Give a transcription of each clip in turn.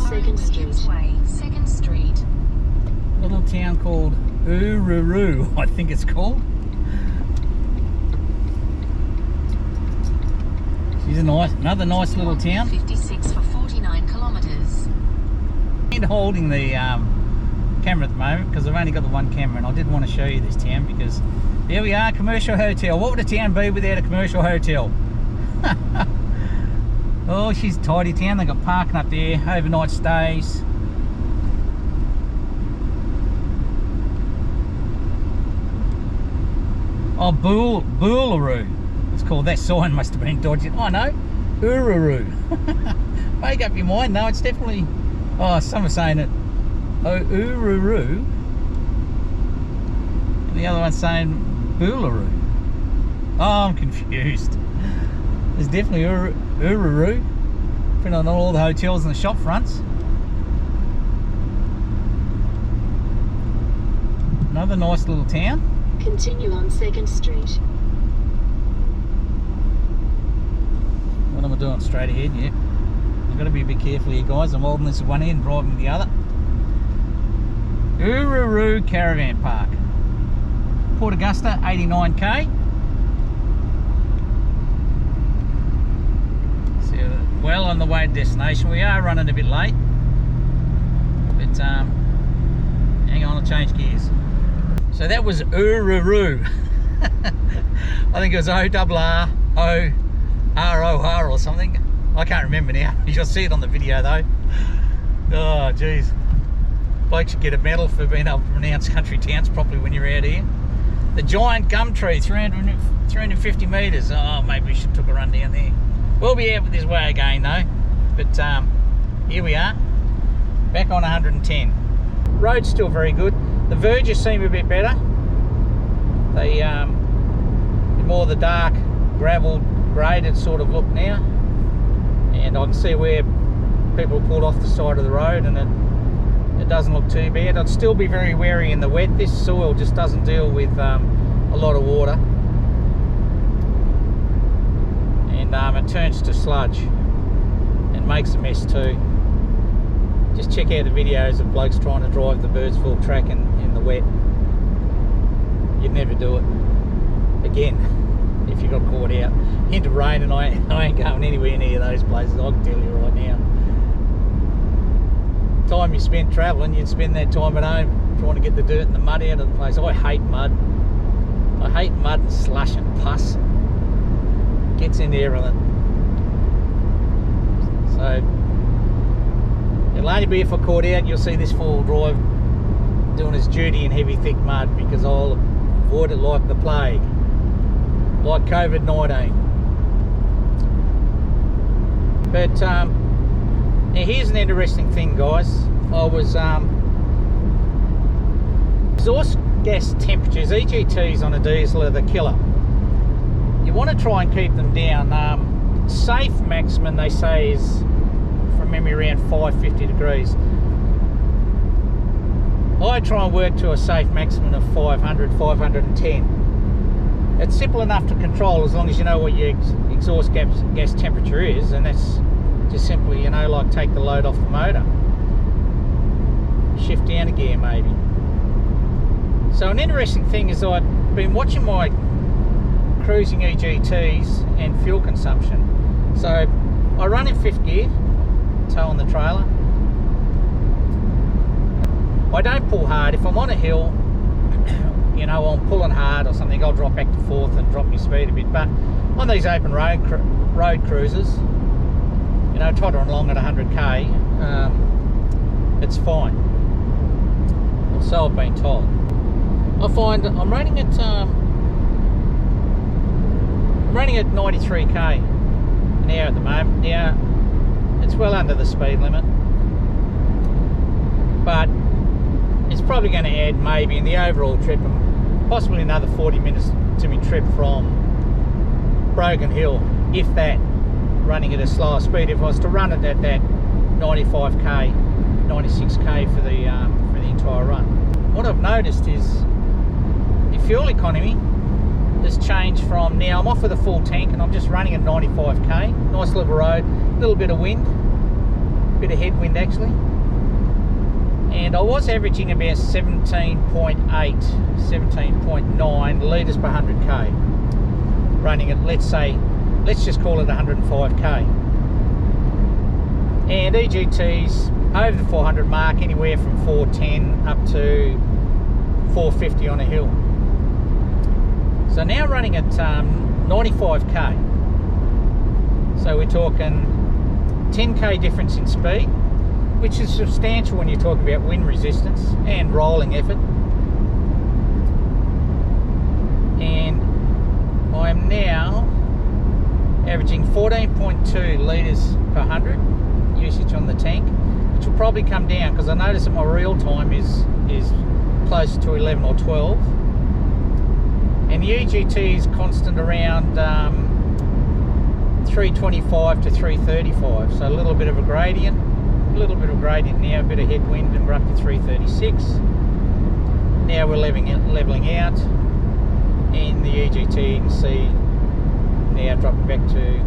Second Street. Little town called Ururu, I think it's called. She's another nice little town. 56 for 49 kilometres. I'm holding the camera at the moment because I've only got the one camera, and I did want to show you this town because there we are, commercial hotel. What would a town be without a commercial hotel? Oh, she's a tidy town. They got parking up there, overnight stays. Oh, Boolaroo. It's called. That sign must have been dodgy. Oh no, Ururu. Make up your mind. No, it's definitely. Oh, some are saying it. Oh, Ururu. And the other one's saying Boolaroo. Oh, I'm confused. There's definitely Ururu. Printed on all the hotels and the shop fronts. Another nice little town. Continue on 2nd Street. What am I doing? Straight ahead, yeah. I've got to be a bit careful here, guys. I'm holding this one end, driving the other. Ururu Caravan Park. Port Augusta, 89k. So, well on the way to destination. We are running a bit late. But, hang on, I'll change gears. So that was Ururu. I think it was O-R-R-O-R or something. I can't remember now. You'll see it on the video though. Oh, geez. Bloke should get a medal for being able to pronounce country towns properly when you're out here. The giant gum tree, 350 metres. Oh, maybe we should took a run down there. We'll be out this way again though. But here we are, back on 110. Road's still very good. The verges seem a bit better. They more the dark gravel graded sort of look now, and I can see where people pulled off the side of the road, and it doesn't look too bad. I'd still be very wary in the wet. This soil just doesn't deal with a lot of water, and it turns to sludge and makes a mess too. Just check out the videos of blokes trying to drive the Birdsville track in the wet. You'd never do it again if you got caught out. Hint of rain and I ain't going anywhere near those places, I can tell you right now. Time you spent travelling, you'd spend that time at home trying to get the dirt and the mud out of the place. I hate mud. I hate mud and slush and pus. Gets into everything. So it'll only be if I caught out, you'll see this four-wheel drive doing its duty in heavy thick mud, because I'll avoid it like the plague, like COVID-19. But now here's an interesting thing, guys. I was exhaust gas temperatures, EGTs on a diesel are the killer. You want to try and keep them down. Safe maximum, they say, is from memory around 550 degrees. I try and work to a safe maximum of 500, 510. It's simple enough to control as long as you know what your exhaust gas temperature is, and that's just simply, you know, like take the load off the motor, shift down a gear maybe. So an interesting thing is I've been watching my cruising EGTs and fuel consumption. So I run in 5th gear, towing the trailer. I don't pull hard. If I'm on a hill, you know, I'm pulling hard or something, I'll drop back to 4th and drop my speed a bit. But on these open road cruises, you know, tottering along at 100k, it's fine. Or so I've been told. I find I'm running at 93k an hour at the moment. Now, it's well under the speed limit, but it's probably going to add maybe in the overall trip possibly another 40 minutes to my trip from Broken Hill, if that, running at a slower speed. If I was to run it at that 95k, 96k for the entire run. What I've noticed is the fuel economy has changed from, now I'm off with a full tank and I'm just running at 95k, nice little road, little bit of wind, Bit of headwind actually. And I was averaging about 17.8, 17.9 litres per 100k. Running at, let's just call it 105k. And EGT's over the 400 mark, anywhere from 410 up to 450 on a hill. So now running at 95k. So we're talking 10k difference in speed, which is substantial when you talk about wind resistance and rolling effort. And I'm now averaging 14.2 litres per 100 usage on the tank, which will probably come down because I notice that my real time is close to 11 or 12, and the EGT is constant around 325 to 335, so a little bit of a gradient now, a bit of headwind, and we're up to 336. Now we're leveling out, and the EGT you can see now dropping back to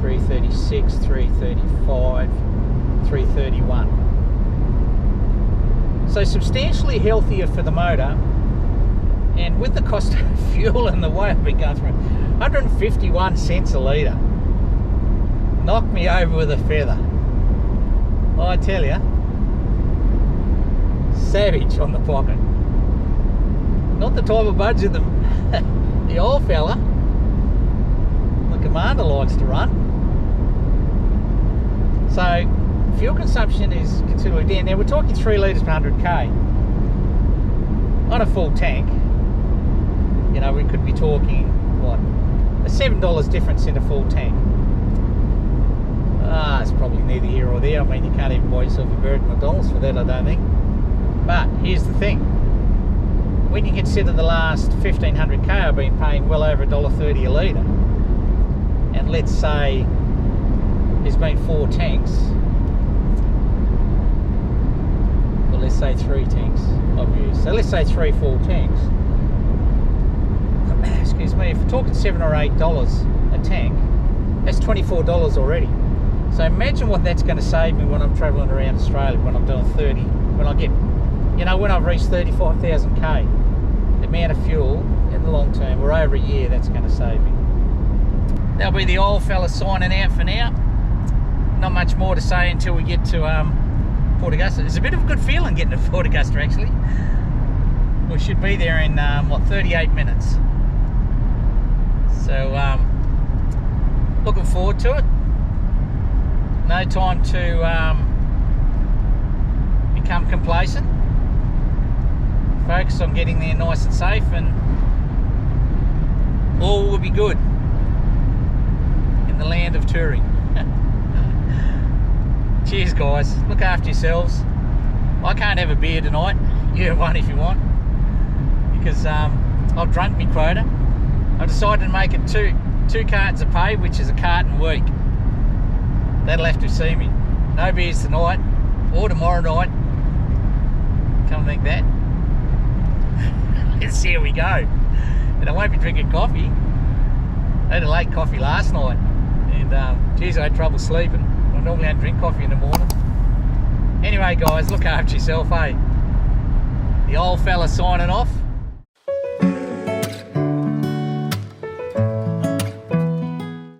336, 335, 331. So substantially healthier for the motor, and with the cost of fuel and the way I've been going through, 151 cents a litre. Knocked me over with a feather. I tell you, savage on the pocket. Not the type of budget the old fella, the Commander, likes to run. So fuel consumption is considerably down. Now we're talking 3 litres per 100k on a full tank. You know, we could be talking what, a $7 difference in a full tank. It's probably neither here or there. I mean, you can't even buy yourself a burger at McDonald's for that, I don't think. But here's the thing: when you consider the last 1500k, I've been paying well over $1.30 a litre, and let's say there's been 4 tanks. Well, let's say 3 tanks I've used. So let's say 3 full tanks. Excuse me. If we're talking $7 or $8 a tank, that's $24 already. So imagine what that's going to save me when I'm travelling around Australia, when I'm doing 30, when I get, you know, when I've reached 35,000k. The amount of fuel in the long term, or over a year, that's going to save me. That'll be the old fella signing out for now. Not much more to say until we get to Port Augusta. It's a bit of a good feeling getting to Port Augusta actually. We should be there in 38 minutes. So looking forward to it. No time to become complacent. Focus on getting there nice and safe, and all will be good in the land of touring. Cheers guys, look after yourselves. I can't have a beer tonight. You have one if you want, because I've drunk my quota. I decided to make it two cartons a pay, which is a carton a week. That'll have to see me. No beers tonight or tomorrow night. Come think that. Let's see how we go. And I won't be drinking coffee. I had a late coffee last night, and geez, I had trouble sleeping. I normally don't drink coffee in the morning. Anyway guys, look after yourself, eh? The old fella signing off.